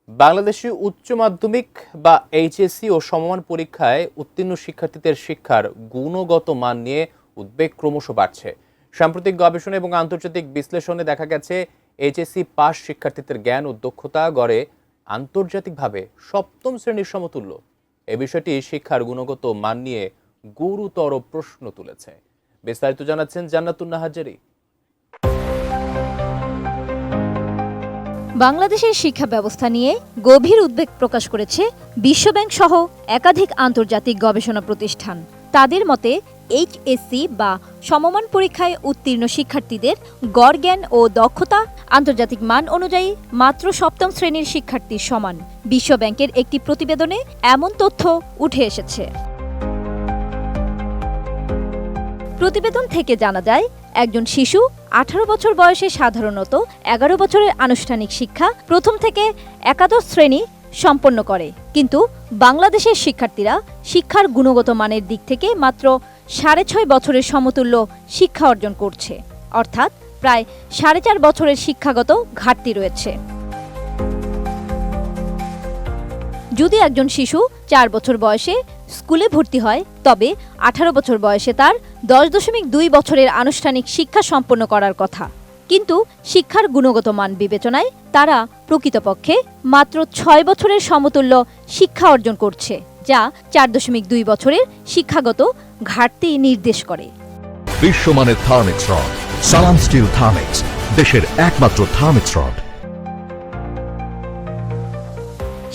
বাংলাদেশে উচ্চ মাধ্যমিক বা এইচএসসি ও সমমান পরীক্ষায় উত্তীর্ণ শিক্ষার্থীদের শিক্ষার গুণগত মান নিয়ে উদ্বেগ ক্রমশ বাড়ছে। সাম্প্রতিক গবেষণা এবং আন্তর্জাতিক বিশ্লেষণে দেখা গেছে এইচএসসি পাস শিক্ষার্থীদের জ্ঞান ও দক্ষতা গড়ে আন্তর্জাতিকভাবে সপ্তম শ্রেণীর সমতুল্য। এই বিষয়টি শিক্ষার গুণগত মান নিয়ে গুরুতর প্রশ্ন তুলেছে। বিস্তারিত জানাচ্ছেন জান্নাতুন নাহার জেরি। বাংলাদেশের শিক্ষা ব্যবস্থা নিয়ে গভীর উদ্বেগ প্রকাশ করেছে বিশ্বব্যাংক সহ একাধিক আন্তর্জাতিক গবেষণা প্রতিষ্ঠান। তাদের মতে এইচএসসি বা সমমান পরীক্ষায় উত্তীর্ণ শিক্ষার্থীদের গড় জ্ঞান ও দক্ষতা আন্তর্জাতিক মান অনুযায়ী মাত্র সপ্তম শ্রেণীর শিক্ষার্থীর সমান। বিশ্বব্যাংকের একটি প্রতিবেদনে এমন তথ্য উঠে এসেছে। প্রতিবেদন থেকে জানা যায়, একজন শিশু 18 বছর বয়সে সাধারণত 11 বছরের আনুষ্ঠানিক শিক্ষা প্রথম থেকে একাদশ শ্রেণী সম্পন্ন করে, কিন্তু বাংলাদেশের শিক্ষার্থীরা শিক্ষার গুণগত মানের দিক থেকে মাত্র 6.5 বছরের সমতুল্য শিক্ষা অর্জন করছে, অর্থাৎ প্রায় 4.5 বছরের শিক্ষাগত ঘাটতি রয়েছে। যদি একজন শিশু 4 বছর বয়সে স্কুলে ভর্তি হয়, তবে 18 বছর বয়সে তার 10.2 বছরের আনুষ্ঠানিক শিক্ষা সম্পন্ন করার কথা, কিন্তু শিক্ষার গুণগত মান বিবেচনায় তারা প্রকৃতপক্ষে মাত্র 6 বছরের সমতুল্য শিক্ষা অর্জন করছে, যা 4.2 বছরের শিক্ষাগত ঘাটতি নির্দেশ করে। বিশ্বমানের থার্মিক্স রড, সালাম স্টিল থার্মিক্স, দেশের একমাত্র থার্মিক্স রড।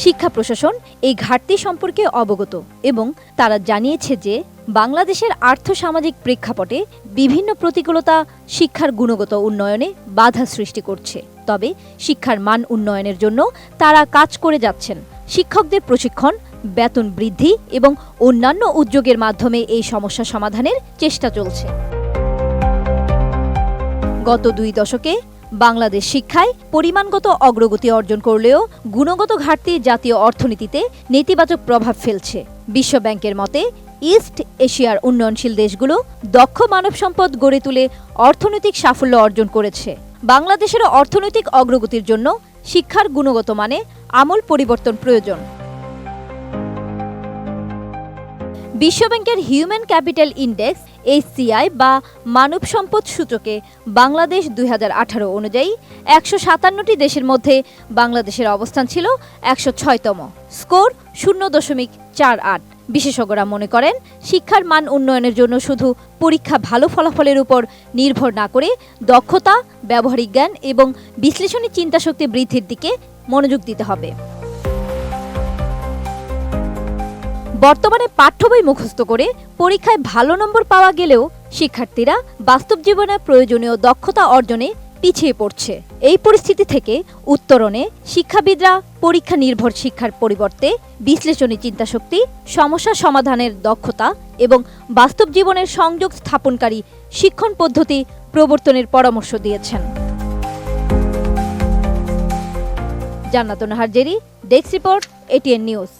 শিক্ষা প্রশাসন এই ঘাটতি সম্পর্কে অবগত এবং তারা জানিয়েছে যে বাংলাদেশের আর্থসামাজিক প্রেক্ষাপটে বিভিন্ন প্রতিকূলতা শিক্ষার গুণগত উন্নয়নে বাধা সৃষ্টি করছে। তবে শিক্ষার মান উন্নয়নের জন্য তারা কাজ করে যাচ্ছেন। শিক্ষকদের প্রশিক্ষণ, বেতন বৃদ্ধি এবং অন্যান্য উদ্যোগের মাধ্যমে এই সমস্যা সমাধানের চেষ্টা চলছে। গত 2 দশকে বাংলাদেশ শিক্ষায় পরিমাণগত অগ্রগতি অর্জন করলেও গুণগত ঘাটতি জাতীয় অর্থনীতিতে নেতিবাচক প্রভাব ফেলছে। বিশ্বব্যাংকের মতে ইস্ট এশিয়ার উন্নয়নশীল দেশগুলো দক্ষ মানব সম্পদ গড়ে তুলে অর্থনৈতিক সাফল্য অর্জন করেছে। বাংলাদেশের অর্থনৈতিক অগ্রগতির জন্য শিক্ষার গুণগত মানে আমূল পরিবর্তন প্রয়োজন। বিশ্বব্যাংকের হিউম্যান ক্যাপিটাল ইন্ডেক্স HCI বা মানব সম্পদ সূচকে বাংলাদেশ 2018 অনুযায়ী 157টি দেশের মধ্যে বাংলাদেশের অবস্থান ছিল 106তম, স্কোর 0.48। বিশেষজ্ঞরা মনে করেন, শিক্ষার মান উন্নয়নের জন্য শুধু পরীক্ষা ভালো ফলাফলের উপর নির্ভর না করে দক্ষতা, ব্যবহারিক জ্ঞান এবং বিশ্লেষণী চিন্তাশক্তি বৃদ্ধির দিকে মনোযোগ দিতে হবে। বর্তমানে পাঠ্য বই মুখস্থ করে পরীক্ষায় ভালো নম্বর পাওয়া গেলেও শিক্ষার্থীরা বাস্তব জীবনে প্রয়োজনীয় দক্ষতা অর্জনে পিছিয়ে পড়ছে। এই পরিস্থিতি থেকে উত্তরণে শিক্ষাবিদরা পরীক্ষা নির্ভর শিক্ষার পরিবর্তে বিশ্লেষণী চিন্তাশক্তি, সমস্যা সমাধানের দক্ষতা এবং বাস্তব জীবনের সংযোগ স্থাপনকারী শিক্ষণ পদ্ধতি প্রবর্তনের পরামর্শ দিয়েছেন। জান্নাতুন Nahar Jerry, desk report, ATN news.